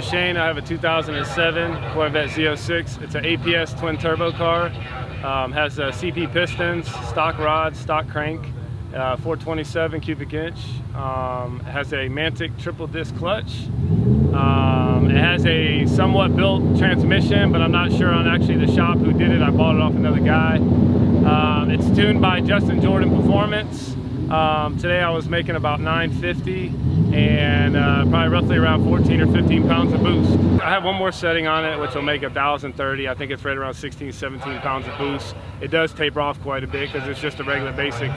is Shane. I have a 2007 Corvette Z06. It's an APS twin turbo car. Has CP pistons, stock rods, stock crank, 427 cubic inch. It has a Mantic triple disc clutch. It has a somewhat built transmission, but I'm not sure on actually the shop who did it. I bought it off another guy. It's tuned by Justin Jordan Performance. Today I was making about 950 and probably roughly around 14 or 15 pounds of boost. I have one more setting on it which will make 1,030. I think it's right around 16, 17 pounds of boost. It does taper off quite a bit because it's just a regular basic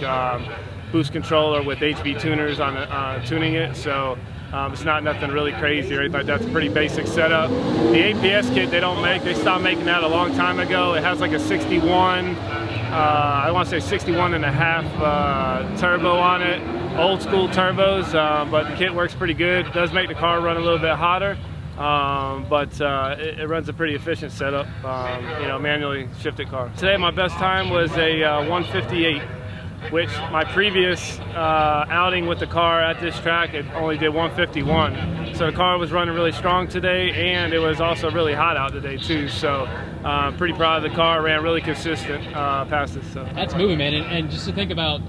boost controller with HB tuners on tuning it. So it's not nothing really crazy or anything like that. It's a pretty basic setup. The APS kit they don't make. They stopped making that a long time ago. It has like a 61, I want to say 61 and a half turbo on it. Old school turbos, but the kit works pretty good. It does make the car run a little bit hotter, but it runs a pretty efficient setup, you know, manually shifted car. Today my best time was a 158. Which my previous outing with the car at this track, it only did 151. So the car was running really strong today, and it was also really hot out today too. So pretty proud of the car, ran really consistent past it. So that's moving, man. And just to think about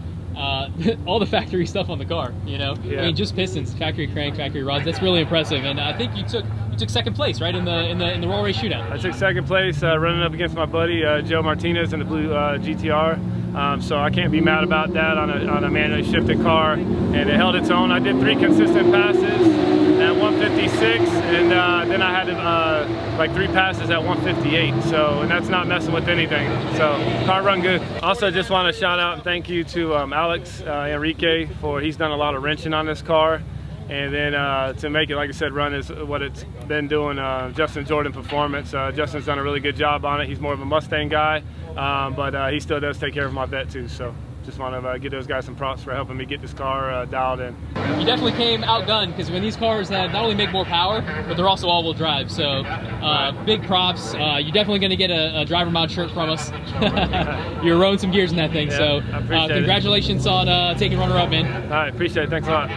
all the factory stuff on the car, you know, yeah. I mean, just pistons, factory crank, factory rods. That's really impressive. And I think you took second place, right, in the roll race shootout. I took second place, running up against my buddy Joe Martinez in the blue GTR. So I can't be mad about that on a manually shifted car, and it held its own. I did 3 consistent passes at 156, and then I had like 3 passes at 158. So, and that's not messing with anything. So car run good. Also, just want to shout out and thank you to Alex Enrique for he's done a lot of wrenching on this car. And then to make it, like I said, run is what it's been doing. Justin Jordan Performance. Justin's done a really good job on it. He's more of a Mustang guy, but he still does take care of my Vette too. So just want to give those guys some props for helping me get this car dialed in. You definitely came outgunned because when these cars have not only make more power, but they're also all-wheel drive. So big props. You're definitely going to get a driver mod shirt from us. You're rowing some gears in that thing. Yeah, so congratulations on taking runner-up, man. All right, appreciate it. Thanks a lot.